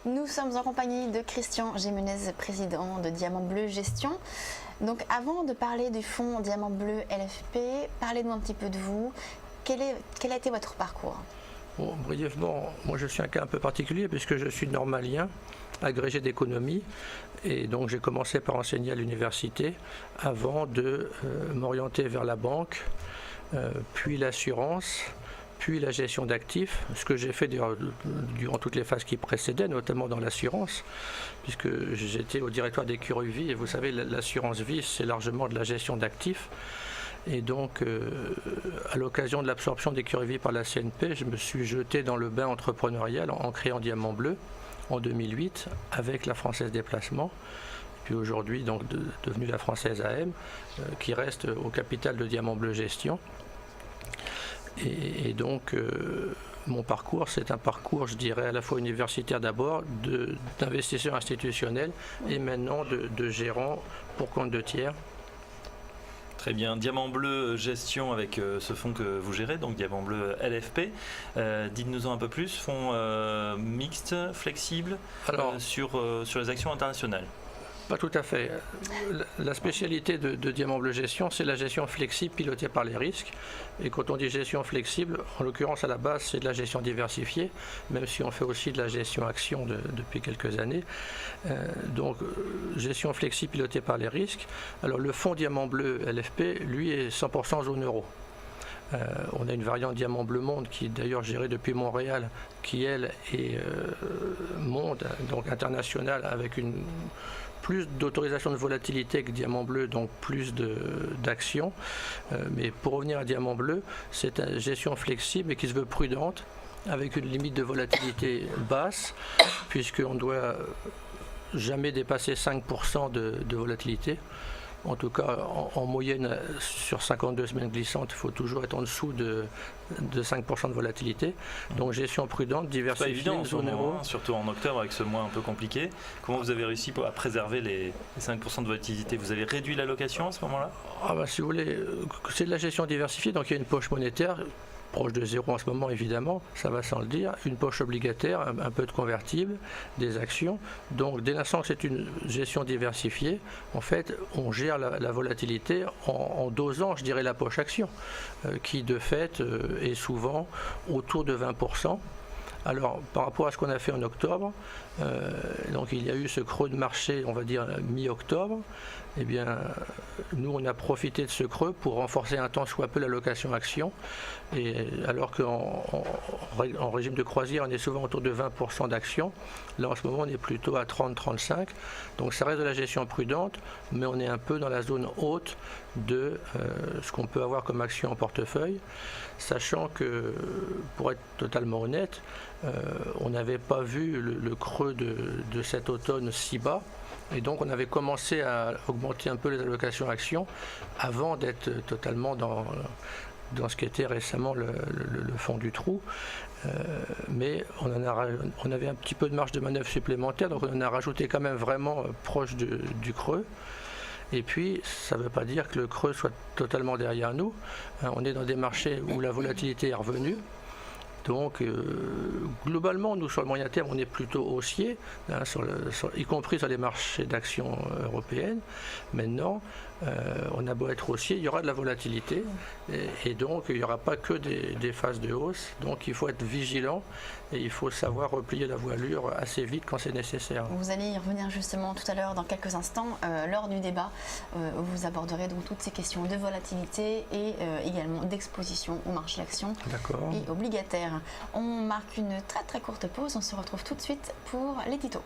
Nous sommes en compagnie de Christian Gémenez, président de Diamant Bleu Gestion. Donc avant de parler du fonds Diamant Bleu LFP, parlez-nous un petit peu de vous. Quel a été votre parcours? Bon, brièvement, moi je suis un cas un peu particulier puisque je suis normalien, agrégé d'économie, et donc j'ai commencé par enseigner à l'université avant de m'orienter vers la banque, puis l'assurance, puis la gestion d'actifs, ce que j'ai fait durant toutes les phases qui précédaient, notamment dans l'assurance, puisque j'étais au directoire d'Écureuil Vie, et vous savez, l'assurance vie, c'est largement de la gestion d'actifs. Et donc, à l'occasion de l'absorption d'Écureuil Vie par la CNP, je me suis jeté dans le bain entrepreneurial en créant Diamant Bleu en 2008 avec la Française des Placements. Puis aujourd'hui, donc devenue la Française AM, qui reste au capital de Diamant Bleu Gestion. Et donc, mon parcours, c'est un parcours, je dirais, à la fois universitaire d'abord, d'investisseur institutionnel et maintenant de gérant pour compte de tiers. Très bien. Diamant Bleu Gestion avec ce fonds que vous gérez, donc Diamant Bleu LFP. Dites-nous-en un peu plus. Fonds mixte, flexible, sur les actions internationales. Pas tout à fait. La spécialité de Diamant Bleu Gestion, c'est la gestion flexible pilotée par les risques. Et quand on dit gestion flexible, en l'occurrence à la base, c'est de la gestion diversifiée, même si on fait aussi de la gestion action depuis quelques années. Donc, gestion flexible pilotée par les risques. Alors, le fonds Diamant Bleu LFP, lui, est 100% zone euro. On a une variante Diamant Bleu Monde qui est d'ailleurs gérée depuis Montréal, qui elle est monde, donc international, avec plus d'autorisation de volatilité que Diamant Bleu, donc plus d'actions. Mais pour revenir à Diamant Bleu, c'est une gestion flexible et qui se veut prudente, avec une limite de volatilité basse, puisqu'on ne doit jamais dépasser 5% de volatilité. En tout cas, en moyenne, sur 52 semaines glissantes, il faut toujours être en dessous de 5% de volatilité. Donc, gestion prudente, diversifiée, évident, zone euro. Surtout en octobre, avec ce mois un peu compliqué. Comment vous avez réussi à préserver les 5% de volatilité? Vous avez réduit l'allocation à ce moment-là? Si vous voulez, c'est de la gestion diversifiée, donc il y a une poche monétaire, proche de zéro en ce moment évidemment, ça va sans le dire, une poche obligataire, un peu de convertible, des actions. Donc dès l'instant que c'est une gestion diversifiée, en fait on gère la volatilité en dosant, je dirais, la poche action, qui de fait est souvent autour de 20%. Alors par rapport à ce qu'on a fait en octobre, donc il y a eu ce creux de marché, on va dire mi-octobre. Eh bien, nous, on a profité de ce creux pour renforcer un tant soit peu l'allocation action. Et alors qu'en régime de croisière, on est souvent autour de 20% d'actions. Là, en ce moment, on est plutôt à 30-35. Donc, ça reste de la gestion prudente, mais on est un peu dans la zone haute de ce qu'on peut avoir comme action en portefeuille. Sachant que, pour être totalement honnête, on n'avait pas vu le creux de cet automne si bas. Et donc on avait commencé à augmenter un peu les allocations actions avant d'être totalement dans ce qui était récemment le fond du trou. Mais on avait un petit peu de marge de manœuvre supplémentaire, donc on en a rajouté quand même vraiment proche du creux. Et puis, ça ne veut pas dire que le creux soit totalement derrière nous. On est dans des marchés où la volatilité est revenue. Donc, globalement, nous, sur le moyen terme, on est plutôt haussier, y compris sur les marchés d'actions européennes. Maintenant, on a beau être haussier, il y aura de la volatilité. Et donc, il n'y aura pas que des phases de hausse. Donc, il faut être vigilant et il faut savoir replier la voilure assez vite quand c'est nécessaire. Vous allez y revenir justement tout à l'heure, dans quelques instants, lors du débat, où vous aborderez donc toutes ces questions de volatilité et également d'exposition aux marchés d'actions et obligataires. On marque une très très courte pause, on se retrouve tout de suite pour l'édito.